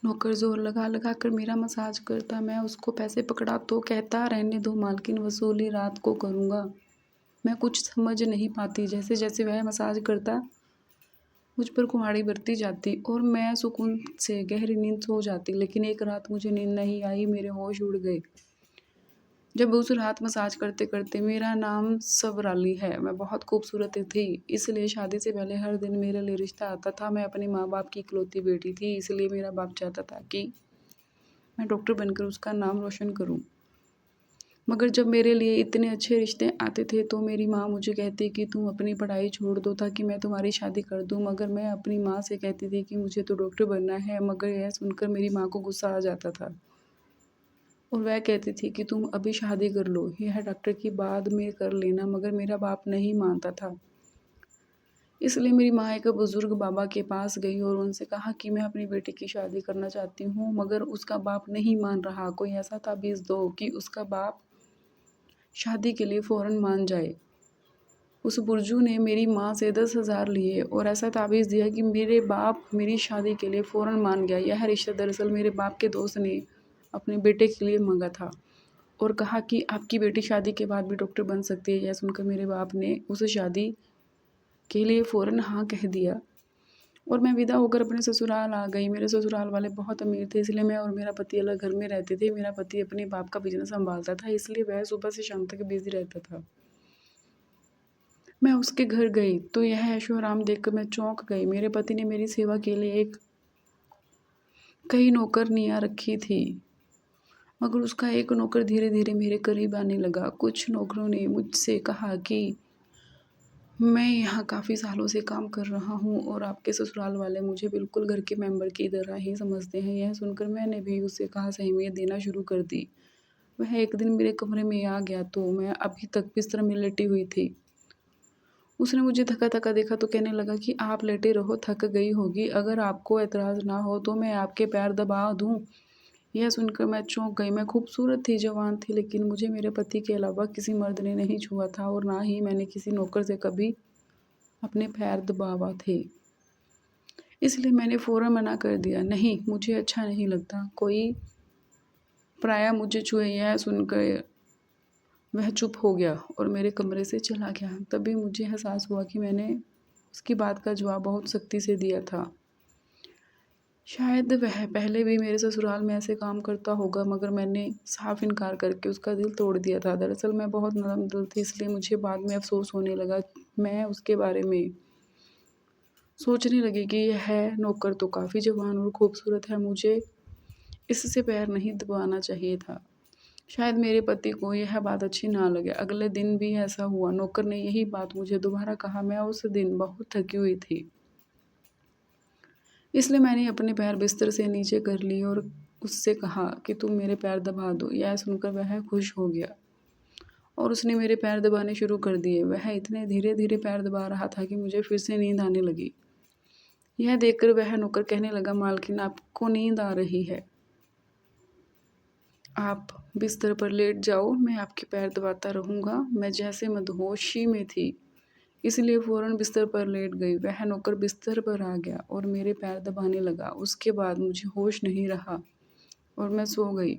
नौकर ज़ोर लगा लगा कर मेरा मसाज करता। मैं उसको पैसे पकड़ा तो कहता, रहने दो मालकिन, वसूली रात को करूँगा। मैं कुछ समझ नहीं पाती। जैसे जैसे वह मसाज करता मुझ पर कुम्हाड़ी बरती जाती और मैं सुकून से गहरी नींद सो जाती। लेकिन एक रात मुझे नींद नहीं आई, मेरे होश उड़ गए। जब उस रात मसाज करते करते, मेरा नाम सबराली है, मैं बहुत खूबसूरत थी, इसलिए शादी से पहले हर दिन मेरे लिए रिश्ता आता था। मैं अपने माँ बाप की इकलौती बेटी थी, इसलिए मेरा बाप चाहता था कि मैं डॉक्टर बनकर उसका नाम रोशन करूं। मगर जब मेरे लिए इतने अच्छे रिश्ते आते थे तो मेरी माँ मुझे कहती कि तुम अपनी पढ़ाई छोड़ दो ताकि मैं तुम्हारी शादी कर दूं। मगर मैं अपनी माँ से कहती थी कि मुझे तो डॉक्टर बनना है। मगर यह सुनकर मेरी माँ को गुस्सा आ जाता था और वह कहती थी कि तुम अभी शादी कर लो, यह डॉक्टर की बाद में कर लेना। मगर मेरा बाप नहीं मानता था, इसलिए मेरी माँ एक बुजुर्ग बाबा के पास गई और उनसे कहा कि मैं अपनी बेटी की शादी करना चाहती हूँ, मगर उसका बाप नहीं मान रहा। कोई ऐसा ताबीज़ दो कि उसका बाप शादी के लिए फ़ौरन मान जाए। उस बुर्जू ने मेरी माँ से 10,000 लिए और ऐसा ताबीज़ दिया कि मेरे बाप मेरी शादी के लिए फ़ौरन मान गया। यह रिश्ता दरअसल मेरे बाप के दोस्त ने अपने बेटे के लिए मांगा था और कहा कि आपकी बेटी शादी के बाद भी डॉक्टर बन सकती है। यह सुनकर मेरे बाप ने उस शादी के लिए फ़ौरन हाँ कह दिया और मैं विदा होकर अपने ससुराल आ गई। मेरे ससुराल वाले बहुत अमीर थे, इसलिए मैं और मेरा पति अलग घर में रहते थे। मेरा पति अपने बाप का बिजनेस संभालता था, इसलिए वह सुबह से शाम तक बिजी रहता था। मैं उसके घर गई तो यह ऐशो आराम देखकर मैं चौंक गई। मेरे पति ने मेरी सेवा के लिए कई नौकरनियाँ रखी थी, मगर उसका एक नौकर धीरे धीरे मेरे करीब आने लगा। कुछ नौकरों ने मुझसे कहा कि मैं यहाँ काफ़ी सालों से काम कर रहा हूँ और आपके ससुराल वाले मुझे बिल्कुल घर के मेंबर की तरह ही समझते हैं। यह सुनकर मैंने भी उससे खास अहमियत देना शुरू कर दी। वह एक दिन मेरे कमरे में आ गया तो मैं अभी तक बिस्तर में लेटी हुई थी। उसने मुझे थका थका देखा तो कहने लगा कि आप लेटे रहो, थक गई होगी, अगर आपको एतराज़ ना हो तो मैं आपके पैर दबा दूँ। यह सुनकर मैं चौंक गई। मैं खूबसूरत थी, जवान थी, लेकिन मुझे मेरे पति के अलावा किसी मर्द ने नहीं छुआ था और ना ही मैंने किसी नौकर से कभी अपने पैर दबावा थे। इसलिए मैंने फ़ौरन मना कर दिया, नहीं, मुझे अच्छा नहीं लगता कोई पराया मुझे छुए। यह सुनकर वह चुप हो गया और मेरे कमरे से चला गया। तभी मुझे एहसास हुआ कि मैंने उसकी बात का जवाब बहुत सख्ती से दिया था। शायद वह पहले भी मेरे ससुराल में ऐसे काम करता होगा, मगर मैंने साफ इनकार करके उसका दिल तोड़ दिया था। दरअसल मैं बहुत नरम दिल थी, इसलिए मुझे बाद में अफसोस होने लगा। मैं उसके बारे में सोचने लगी कि यह नौकर तो काफ़ी जवान और खूबसूरत है, मुझे इससे पैर नहीं दबाना चाहिए था। शायद मेरे पति को यह बात अच्छी ना लगे। अगले दिन भी ऐसा हुआ, नौकर ने यही बात मुझे दोबारा कहा। मैं उस दिन बहुत थकी हुई थी, इसलिए मैंने अपने पैर बिस्तर से नीचे कर लिए और उससे कहा कि तुम मेरे पैर दबा दो। यह सुनकर वह खुश हो गया और उसने मेरे पैर दबाने शुरू कर दिए। वह इतने धीरे धीरे पैर दबा रहा था कि मुझे फिर से नींद आने लगी। यह देखकर वह नौकर कहने लगा, मालकिन आपको नींद आ रही है, आप बिस्तर पर लेट जाओ, मैं आपके पैर दबाता रहूँगा। मैं जैसे मदहोशी में थी, इसलिए फ़ौरन बिस्तर पर लेट गई। वह नौकर बिस्तर पर आ गया और मेरे पैर दबाने लगा। उसके बाद मुझे होश नहीं रहा और मैं सो गई।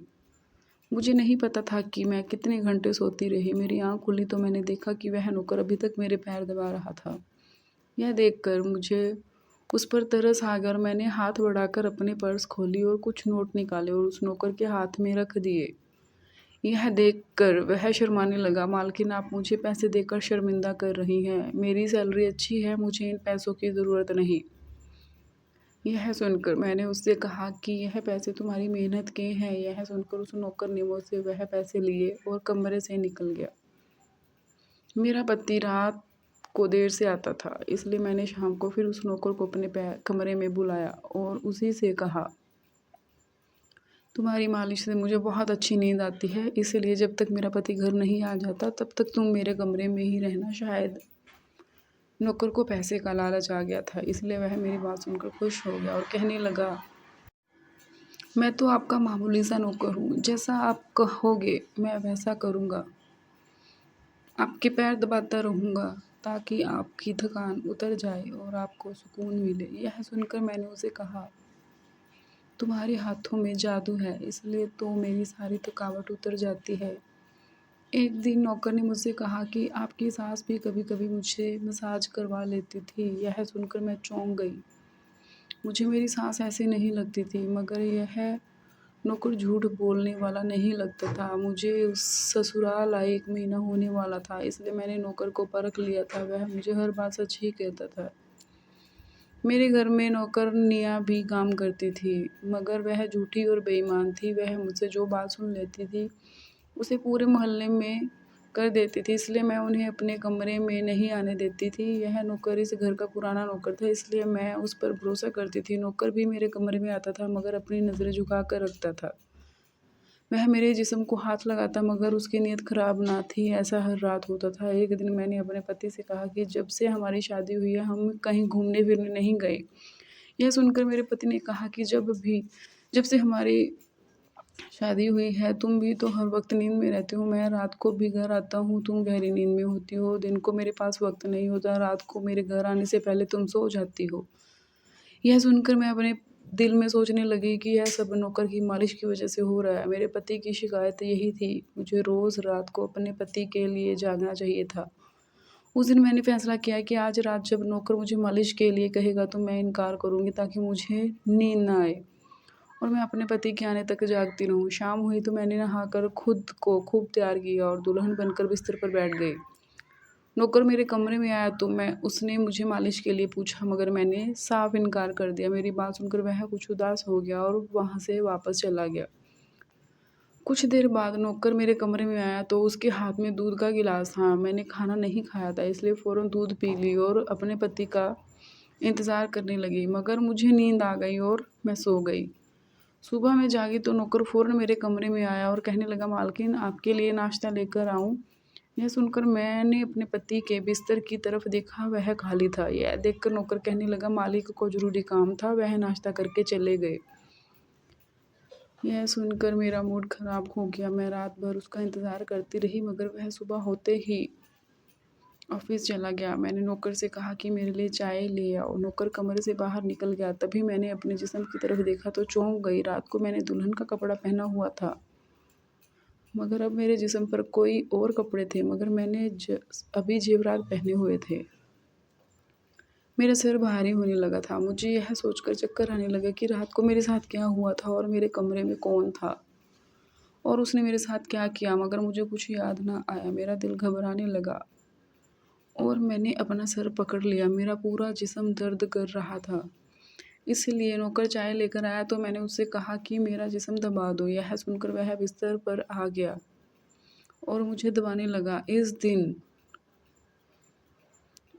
मुझे नहीं पता था कि मैं कितने घंटे सोती रही। मेरी आँख खुली तो मैंने देखा कि वह नौकर अभी तक मेरे पैर दबा रहा था। यह देखकर मुझे उस पर तरस आ गया और मैंने हाथ बढ़ाकर अपने पर्स खोली और कुछ नोट निकाले और उस नौकर के हाथ में रख दिए। यह देखकर वह शर्माने लगा, मालकिन आप मुझे पैसे देकर शर्मिंदा कर रही हैं, मेरी सैलरी अच्छी है, मुझे इन पैसों की ज़रूरत नहीं। यह सुनकर मैंने उससे कहा कि यह पैसे तुम्हारी मेहनत के हैं। यह सुनकर उस नौकर ने मुझसे वह पैसे लिए और कमरे से निकल गया। मेरा पति रात को देर से आता था, इसलिए मैंने शाम को फिर उस नौकर को अपने कमरे में बुलाया और उसी से कहा, तुम्हारी मालिश से मुझे बहुत अच्छी नींद आती है, इसलिए जब तक मेरा पति घर नहीं आ जाता तब तक तुम मेरे कमरे में ही रहना। शायद नौकर को पैसे का लालच आ गया था, इसलिए वह मेरी बात सुनकर खुश हो गया और कहने लगा, मैं तो आपका मामूली सा नौकर हूँ, जैसा आप कहोगे मैं वैसा करूँगा। आपके पैर दबाता रहूँगा ताकि आपकी थकान उतर जाए और आपको सुकून मिले। यह सुनकर मैंने उसे कहा, तुम्हारे हाथों में जादू है, इसलिए तो मेरी सारी थकावट उतर जाती है। एक दिन नौकर ने मुझसे कहा कि आपकी सास भी कभी-कभी मुझे मसाज करवा लेती थी। यह सुनकर मैं चौंक गई। मुझे मेरी सास ऐसी नहीं लगती थी, मगर यह नौकर झूठ बोलने वाला नहीं लगता था। मुझे उस ससुराल आए 1 महीना होने वाला था, इसलिए मैंने नौकर को परख लिया था। वह मुझे हर बात सच ही कहता था। मेरे घर में नौकरनियाँ भी काम करती थी, मगर वह झूठी और बेईमान थी। वह मुझसे जो बात सुन लेती थी, उसे पूरे मोहल्ले में कर देती थी, इसलिए मैं उन्हें अपने कमरे में नहीं आने देती थी। यह नौकर इस घर का पुराना नौकर था, इसलिए मैं उस पर भरोसा करती थी। नौकर भी मेरे कमरे में आता था, मगर अपनी नज़रें झुका कर रखता था। वह मेरे जिस्म को हाथ लगाता, मगर उसकी नीयत खराब ना थी। ऐसा हर रात होता था। एक दिन मैंने अपने पति से कहा कि जब से हमारी शादी हुई है, हम कहीं घूमने-फिरने नहीं गए। यह सुनकर मेरे पति ने कहा कि जब से हमारी शादी हुई है, तुम भी तो हर वक्त नींद में रहते हो। मैं रात को भी घर आता हूँ, तुम गहरी नींद में होती हो। दिन को मेरे पास वक्त नहीं होता, रात को मेरे घर आने से पहले तुम सो जाती हो। यह सुनकर मैं अपने दिल में सोचने लगी कि यह सब नौकर की मालिश की वजह से हो रहा है। मेरे पति की शिकायत यही थी, मुझे रोज़ रात को अपने पति के लिए जागना चाहिए था। उस दिन मैंने फैसला किया कि आज रात जब नौकर मुझे मालिश के लिए कहेगा तो मैं इनकार करूँगी, ताकि मुझे नींद ना आए और मैं अपने पति के आने तक जागती रहूँ। शाम हुई तो मैंने नहाकर खुद को खूब तैयार किया और दुल्हन बनकर बिस्तर पर बैठ गई। नौकर मेरे कमरे में आया तो उसने मुझे मालिश के लिए पूछा, मगर मैंने साफ इनकार कर दिया। मेरी बात सुनकर वह कुछ उदास हो गया और वहाँ से वापस चला गया। कुछ देर बाद नौकर मेरे कमरे में आया तो उसके हाथ में दूध का गिलास था। मैंने खाना नहीं खाया था, इसलिए फ़ौरन दूध पी ली और अपने पति का इंतज़ार करने लगी, मगर मुझे नींद आ गई और मैं सो गई। सुबह मैं जागी तो नौकर फ़ौरन मेरे कमरे में आया और कहने लगा, मालकिन आपके लिए नाश्ता लेकर आऊँ? यह सुनकर मैंने अपने पति के बिस्तर की तरफ देखा, वह खाली था। यह देखकर नौकर कहने लगा, मालिक को ज़रूरी काम था, वह नाश्ता करके चले गए। यह सुनकर मेरा मूड ख़राब हो गया। मैं रात भर उसका इंतज़ार करती रही, मगर वह सुबह होते ही ऑफिस चला गया। मैंने नौकर से कहा कि मेरे लिए चाय ले आओ। नौकर कमरे से बाहर निकल गया। तभी मैंने अपने जिस्म की तरफ देखा तो चौंक गई। रात को मैंने दुल्हन का कपड़ा पहना हुआ था, मगर अब मेरे जिस्म पर कोई और कपड़े थे, मगर मैंने अभी जेवरात पहने हुए थे। मेरा सिर भारी होने लगा था। मुझे यह सोचकर चक्कर आने लगा कि रात को मेरे साथ क्या हुआ था और मेरे कमरे में कौन था और उसने मेरे साथ क्या किया, मगर मुझे कुछ याद ना आया। मेरा दिल घबराने लगा और मैंने अपना सर पकड़ लिया। मेरा पूरा जिस्म दर्द कर रहा था। इसलिए नौकर चाय लेकर आया तो मैंने उससे कहा कि मेरा जिस्म दबा दो। यह सुनकर वह बिस्तर पर आ गया और मुझे दबाने लगा।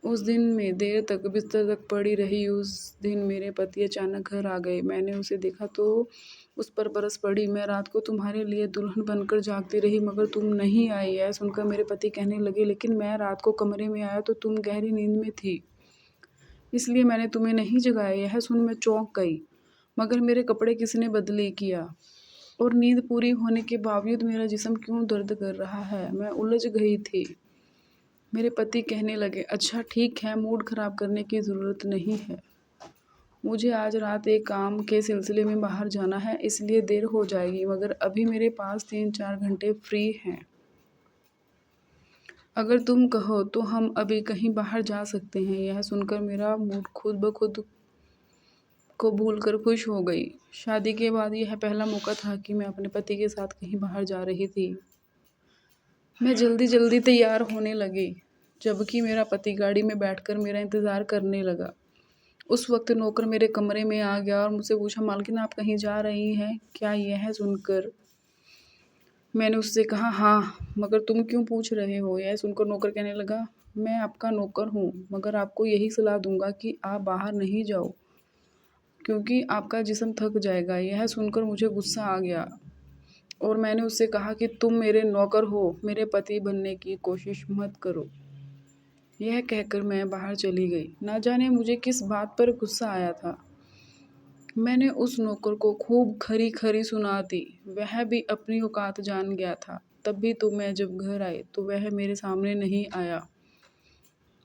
उस दिन मैं देर तक बिस्तर तक पड़ी रही। उस दिन मेरे पति अचानक घर आ गए। मैंने उसे देखा तो उस पर बरस पड़ी। मैं रात को तुम्हारे लिए दुल्हन बनकर जागती रही, मगर तुम नहीं आई। यह सुनकर मेरे पति कहने लगे, लेकिन मैं रात को कमरे में आया तो तुम गहरी नींद में थी, इसलिए मैंने तुम्हें नहीं जगाया। यह सुन मैं चौंक गई, मगर मेरे कपड़े किसने बदली किया और नींद पूरी होने के बावजूद मेरा जिस्म क्यों दर्द कर रहा है? मैं उलझ गई थी। मेरे पति कहने लगे, अच्छा ठीक है, मूड ख़राब करने की ज़रूरत नहीं है। मुझे आज रात एक काम के सिलसिले में बाहर जाना है, इसलिए देर हो जाएगी, मगर अभी मेरे पास 3-4 घंटे फ्री हैं। अगर तुम कहो तो हम अभी कहीं बाहर जा सकते हैं। यह सुनकर मेरा मूड खुद ब खुद को भूलकर खुश हो गई। शादी के बाद यह पहला मौका था कि मैं अपने पति के साथ कहीं बाहर जा रही थी। मैं जल्दी तैयार होने लगी, जबकि मेरा पति गाड़ी में बैठकर मेरा इंतज़ार करने लगा। उस वक्त नौकर मेरे कमरे में आ गया और मुझसे पूछा, मालकिन आप कहीं जा रही हैं क्या? यह सुनकर मैंने उससे कहा, हाँ, मगर तुम क्यों पूछ रहे हो? यह सुनकर नौकर कहने लगा, मैं आपका नौकर हूँ, मगर आपको यही सलाह दूंगा कि आप बाहर नहीं जाओ, क्योंकि आपका जिस्म थक जाएगा। यह सुनकर मुझे गुस्सा आ गया और मैंने उससे कहा कि तुम मेरे नौकर हो, मेरे पति बनने की कोशिश मत करो। यह कहकर मैं बाहर चली गई। ना जाने मुझे किस बात पर गुस्सा आया था। मैंने उस नौकर को खूब खरी सुना दी। वह भी अपनी औकात जान गया था। तब भी तो मैं जब घर आई तो वह मेरे सामने नहीं आया।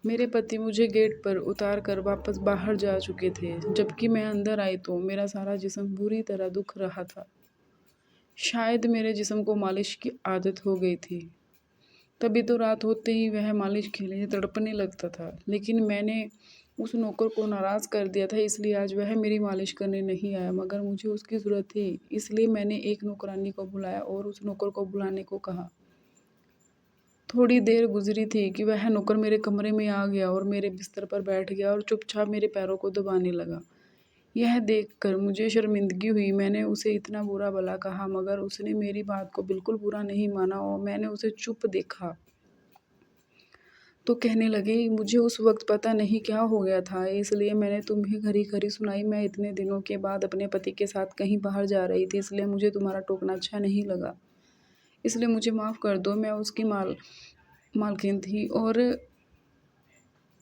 मेरे पति मुझे गेट पर उतार कर वापस बाहर जा चुके थे। जबकि मैं अंदर आई तो मेरा सारा जिस्म बुरी तरह दुख रहा था। शायद मेरे जिस्म को मालिश की आदत हो गई थी, तभी तो रात होते ही वह मालिश के लिए तड़पने लगता था। लेकिन मैंने उस नौकर को नाराज़ कर दिया था, इसलिए आज वह मेरी मालिश करने नहीं आया। मगर मुझे उसकी ज़रूरत थी, इसलिए मैंने एक नौकरानी को बुलाया और उस नौकर को बुलाने को कहा। थोड़ी देर गुजरी थी कि वह नौकर मेरे कमरे में आ गया और मेरे बिस्तर पर बैठ गया और चुपचाप मेरे पैरों को दबाने लगा। यह देखकर मुझे शर्मिंदगी हुई। मैंने उसे इतना बुरा भला कहा, मगर उसने मेरी बात को बिल्कुल बुरा नहीं माना और मैंने उसे चुप देखा तो कहने लगी, मुझे उस वक्त पता नहीं क्या हो गया था, इसलिए मैंने तुम्हें खरी-खरी सुनाई। मैं इतने दिनों के बाद अपने पति के साथ कहीं बाहर जा रही थी, इसलिए मुझे तुम्हारा टोकना अच्छा नहीं लगा। इसलिए मुझे माफ़ कर दो। मैं उसकी मालकिन थी और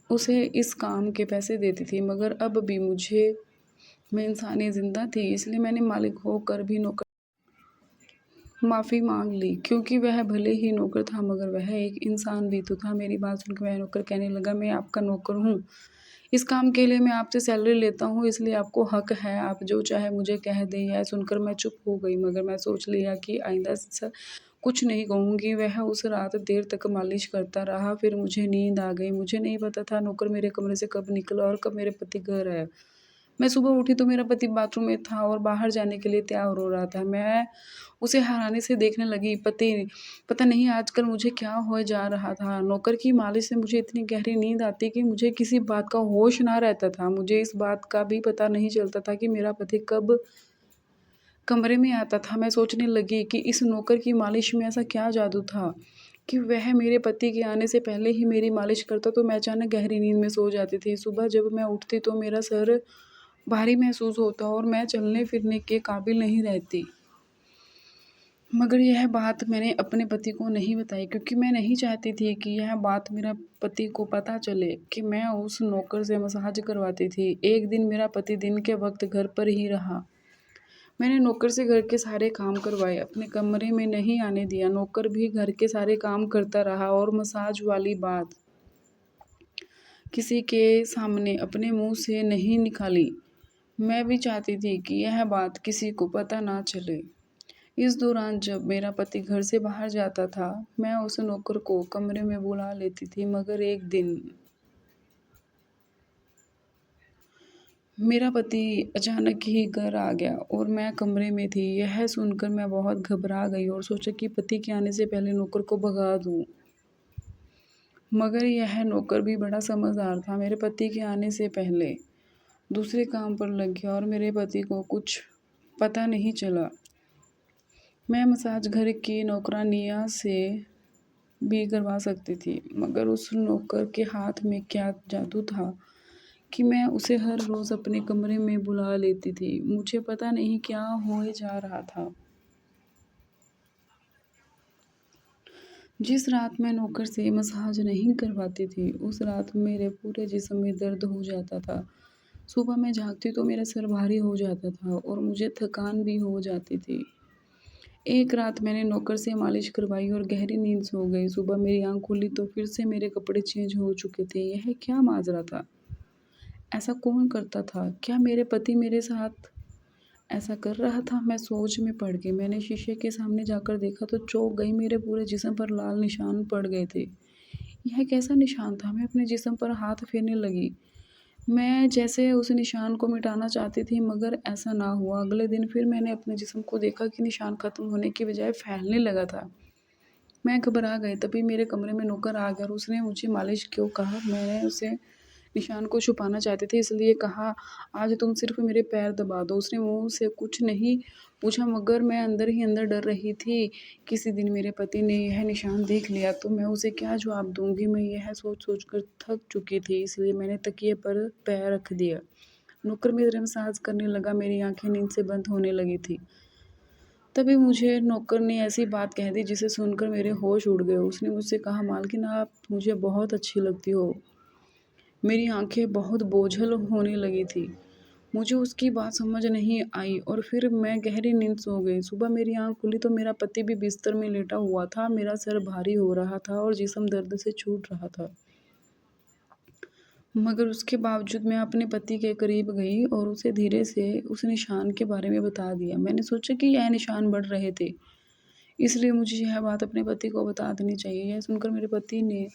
उसे इस काम के पैसे देती थी, मगर अब भी मैं इंसानी ज़िंदा थी, इसलिए मैंने मालिक होकर भी नौकर माफ़ी माँग ली, क्योंकि वह भले ही नौकर था, मगर वह एक इंसान भी तो था। मेरी बात सुनकर वह नौकर कहने लगा, मैं आपका नौकर हूँ। इस काम के लिए मैं आपसे सैलरी लेता हूँ, इसलिए आपको हक है, आप जो चाहे मुझे कह दें। यह सुनकर मैं चुप हो गई, मगर मैं सोच लिया कि आइंदा से कुछ नहीं कहूँगी। वह उस रात देर तक मालिश करता रहा, फिर मुझे नींद आ गई। मुझे नहीं पता था नौकर मेरे कमरे से कब निकला और कब मेरे पति घर आया। मैं सुबह उठी तो मेरा पति बाथरूम में था और बाहर जाने के लिए तैयार हो रहा था। मैं उसे हैरानी से देखने लगी। पता नहीं आजकल मुझे क्या हो जा रहा था। नौकर की मालिश से मुझे इतनी गहरी नींद आती कि मुझे किसी बात का होश ना रहता था। मुझे इस बात का भी पता नहीं चलता था कि मेरा पति कब कमरे में आता था। मैं सोचने लगी कि इस नौकर की मालिश में ऐसा क्या जादू था कि वह मेरे पति के आने से पहले ही मेरी मालिश करता, तो मैं अचानक गहरी नींद में सो जाती थी। सुबह जब मैं उठती तो मेरा सर भारी महसूस होता और मैं चलने-फिरने के काबिल नहीं रहती। मगर यह बात मैंने अपने पति को नहीं बताई, क्योंकि मैं नहीं चाहती थी कि यह बात मेरा पति को पता चले कि मैं उस नौकर से मसाज करवाती थी। एक दिन मेरा पति दिन के वक़्त घर पर ही रहा। मैंने नौकर से घर के सारे काम करवाए, अपने कमरे में नहीं आने दिया। नौकर भी घर के सारे काम करता रहा और मसाज वाली बात किसी के सामने अपने मुँह से नहीं निकाली। मैं भी चाहती थी कि यह बात किसी को पता ना चले। इस दौरान जब मेरा पति घर से बाहर जाता था, मैं उस नौकर को कमरे में बुला लेती थी। मगर एक दिन मेरा पति अचानक ही घर आ गया और मैं कमरे में थी। यह सुनकर मैं बहुत घबरा गई और सोचा कि पति के आने से पहले नौकर को भगा दूँ। मगर यह नौकर भी बड़ा समझदार था। मेरे पति के आने से पहले दूसरे काम पर लग गया और मेरे पति को कुछ पता नहीं चला। मैं मसाज घर की नौकरानियाँ से भी करवा सकती थी, मगर उस नौकर के हाथ में क्या जादू था कि मैं उसे हर रोज़ अपने कमरे में बुला लेती थी। मुझे पता नहीं क्या होए जा रहा था। जिस रात मैं नौकर से मसाज नहीं करवाती थी, उस रात मेरे पूरे जिस्म में दर्द हो जाता था। सुबह मैं जागती तो मेरा सर भारी हो जाता था और मुझे थकान भी हो जाती थी। एक रात मैंने नौकर से मालिश करवाई और गहरी नींद सो गई। सुबह मेरी आँख खुली तो फिर से मेरे कपड़े चेंज हो चुके थे। यह क्या माजरा था? ऐसा कौन करता था? क्या मेरे पति मेरे साथ ऐसा कर रहा था? मैं सोच में पड़ गई। मैंने शीशे के सामने जाकर देखा तो चौंक गई। मेरे पूरे जिस्म पर लाल निशान पड़ गए थे। यह कैसा निशान था? मैं अपने जिस्म पर हाथ फेरने लगी। मैं जैसे उस निशान को मिटाना चाहती थी, मगर ऐसा ना हुआ। अगले दिन फिर मैंने अपने जिस्म को देखा कि निशान ख़त्म होने की बजाय फैलने लगा था। मैं घबरा गई। तभी मेरे कमरे में नौकर आ गया और उसने मुझे मालिश क्यों कहा। मैंने उसे निशान को छुपाना चाहती थी, इसलिए कहा, आज तुम सिर्फ मेरे पैर दबा दो। उसने मुँह से कुछ नहीं पूछा, मगर मैं अंदर ही अंदर डर रही थी। किसी दिन मेरे पति ने यह निशान देख लिया तो मैं उसे क्या जवाब दूँगी। मैं यह सोच-सोच कर थक चुकी थी, इसलिए मैंने तकिए पर पैर रख दिया। नौकर मेरे मसाज करने लगा। मेरी आँखें नींद से बंद होने लगी थी। तभी मुझे नौकर ने ऐसी बात कह दी जिसे सुनकर मेरे होश उड़ गए। उसने मुझसे कहा, मालकिन आप मुझे बहुत अच्छी लगती हो। मेरी आँखें बहुत बोझल होने लगी थी। मुझे उसकी बात समझ नहीं आई और फिर मैं गहरी नींद सो गई। सुबह मेरी आँख खुली तो मेरा पति भी बिस्तर में लेटा हुआ था। मेरा सर भारी हो रहा था और जिस्म दर्द से छूट रहा था। मगर उसके बावजूद मैं अपने पति के करीब गई और उसे धीरे से उस निशान के बारे में बता दिया। मैंने सोचा कि यह निशान बढ़ रहे थे, इसलिए मुझे यह बात अपने पति को बता देनी चाहिए। यह सुनकर मेरे पति ने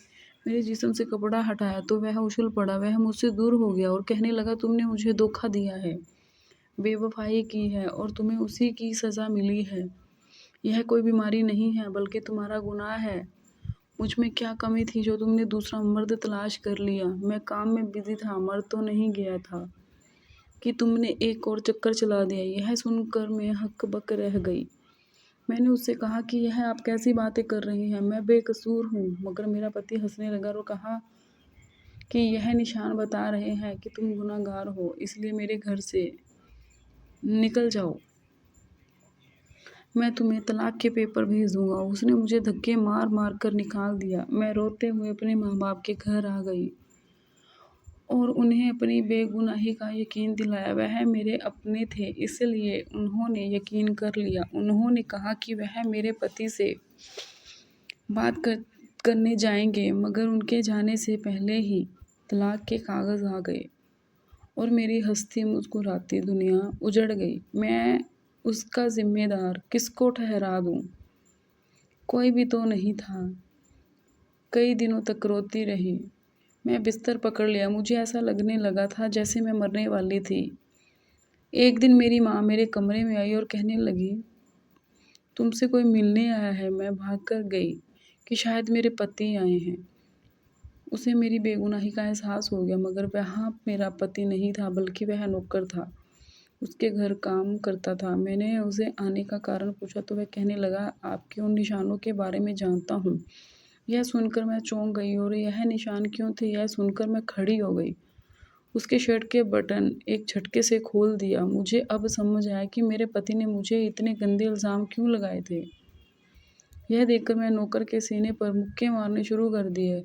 मेरे जिस्म से कपड़ा हटाया तो वह उछल पड़ा। वह मुझसे दूर हो गया और कहने लगा, तुमने मुझे धोखा दिया है, बेवफाई की है और तुम्हें उसी की सज़ा मिली है। यह कोई बीमारी नहीं है बल्कि तुम्हारा गुनाह है। मुझ में क्या कमी थी जो तुमने दूसरा मर्द तलाश कर लिया? मैं काम में बिजी था, मर तो नहीं गया था कि तुमने एक और चक्कर चला दिया। यह सुनकर मैं हक्क-बक्क रह गई। मैंने उससे कहा कि यह आप कैसी बातें कर रही हैं, मैं बेकसूर हूँ। मगर मेरा पति हंसने लगा और कहा कि यह निशान बता रहे हैं कि तुम गुनहगार हो, इसलिए मेरे घर से निकल जाओ, मैं तुम्हें तलाक के पेपर भेज दूंगा। उसने मुझे धक्के मार मार कर निकाल दिया। मैं रोते हुए अपने माँ बाप के घर आ गई और उन्हें अपनी बेगुनाही का यकीन दिलाया। वह मेरे अपने थे, इसलिए उन्होंने यकीन कर लिया। उन्होंने कहा कि वह मेरे पति से करने जाएंगे, मगर उनके जाने से पहले ही तलाक के कागज़ आ गए और मेरी हंसती मुस्कुराती दुनिया उजड़ गई। मैं उसका जिम्मेदार किसको ठहरा दूँ? कोई भी तो नहीं था। कई दिनों तक रोती रही। मैं बिस्तर पकड़ लिया। मुझे ऐसा लगने लगा था जैसे मैं मरने वाली थी। एक दिन मेरी माँ मेरे कमरे में आई और कहने लगी, तुमसे कोई मिलने आया है। मैं भागकर गई कि शायद मेरे पति आए हैं। उसे मेरी बेगुनाही का एहसास हो गया, मगर वहाँ मेरा पति नहीं था बल्कि वह नौकर था। उसके घर काम करता था। मैंने उसे आने का कारण पूछा तो वह कहने लगा, आपके उन निशानों के बारे में जानता हूँ। यह सुनकर मैं चौंक गई और यह निशान क्यों थे यह सुनकर मैं खड़ी हो गई। उसके शर्ट के बटन एक झटके से खोल दिया। मुझे अब समझ आया कि मेरे पति ने मुझे इतने गंदे इल्ज़ाम क्यों लगाए थे। यह देखकर मैं नौकर के सीने पर मुक्के मारने शुरू कर दिए।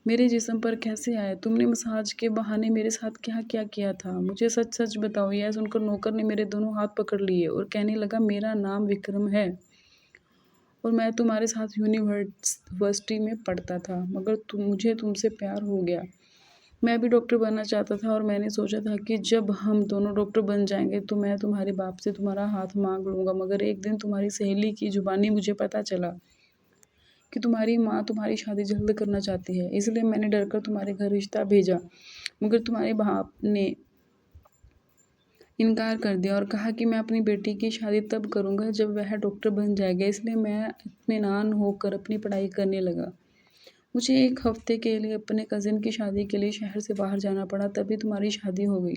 मेरे जिस्म पर कैसे आए? तुमने मसाज के बहाने मेरे साथ क्या क्या किया था? मुझे सच सच बताओ। यह सुनकर नौकर ने मेरे दोनों हाथ पकड़ लिए और कहने लगा, मेरा नाम विक्रम है और मैं तुम्हारे साथ यूनिवर्सिटी में पढ़ता था, मगर मुझे तुमसे प्यार हो गया। मैं भी डॉक्टर बनना चाहता था और मैंने सोचा था कि जब हम दोनों डॉक्टर बन जाएंगे तो मैं तुम्हारे बाप से तुम्हारा हाथ मांग लूँगा। मगर एक दिन तुम्हारी सहेली की जुबानी मुझे पता चला कि तुम्हारी माँ तुम्हारी शादी जल्द करना चाहती है, इसलिए मैंने डरकर तुम्हारे घर रिश्ता भेजा। मगर तुम्हारे बाप ने इनकार कर दिया और कहा कि मैं अपनी बेटी की शादी तब करूँगा जब वह डॉक्टर बन जाएगा। इसलिए मैं इत्मीनान होकर अपनी पढ़ाई करने लगा। मुझे एक हफ्ते के लिए अपने कज़िन की शादी के लिए शहर से बाहर जाना पड़ा, तभी तुम्हारी शादी हो गई।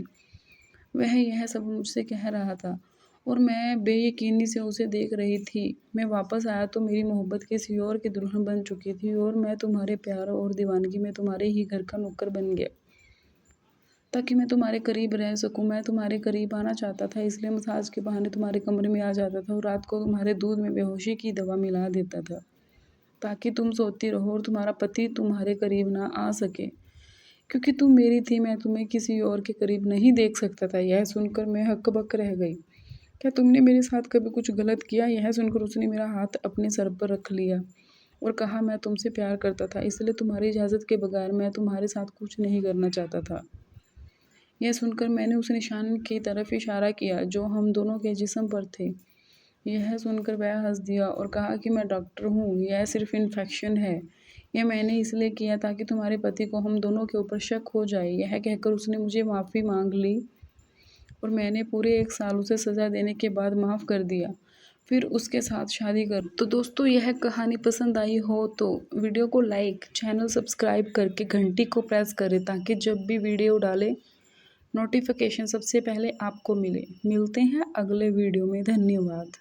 वह यह सब मुझसे कह रहा था और मैं बेयकीनी से उसे देख रही थी। मैं वापस आया तो मेरी मोहब्बत किसी और की दुल्हन बन चुकी थी और मैं तुम्हारे प्यार और दीवानगी में तुम्हारे ही घर का नौकर बन गया ताकि मैं तुम्हारे करीब रह सकूं। मैं तुम्हारे करीब आना चाहता था, इसलिए मसाज के बहाने तुम्हारे कमरे में आ जाता था और रात को तुम्हारे दूध में बेहोशी की दवा मिला देता था ताकि तुम सोती रहो और तुम्हारा पति तुम्हारे करीब ना आ सके। क्योंकि तुम मेरी थी, मैं तुम्हें किसी और के करीब नहीं देख सकता था। यह सुनकर मैं हक्क-बक्क रह गई। क्या तुमने मेरे साथ कभी कुछ गलत किया? यह सुनकर उसने मेरा हाथ अपने सर पर रख लिया और कहा, मैं तुमसे प्यार करता था, इसलिए तुम्हारी इजाज़त के बगैर मैं तुम्हारे साथ कुछ नहीं करना चाहता था। यह सुनकर मैंने उस निशान की तरफ इशारा किया जो हम दोनों के जिस्म पर थे। यह सुनकर वह हंस दिया और कहा कि मैं डॉक्टर हूँ, यह सिर्फ इन्फेक्शन है। यह मैंने इसलिए किया ताकि तुम्हारे पति को हम दोनों के ऊपर शक हो जाए। यह कहकर उसने मुझे माफ़ी मांग ली और मैंने पूरे 1 साल उसे सज़ा देने के बाद माफ़ कर दिया, फिर उसके साथ शादी कर। तो दोस्तों, यह कहानी पसंद आई हो तो वीडियो को लाइक, चैनल सब्सक्राइब करके घंटी को प्रेस करें ताकि जब भी वीडियो डालें नोटिफिकेशन सबसे पहले आपको मिले। मिलते हैं अगले वीडियो में। धन्यवाद।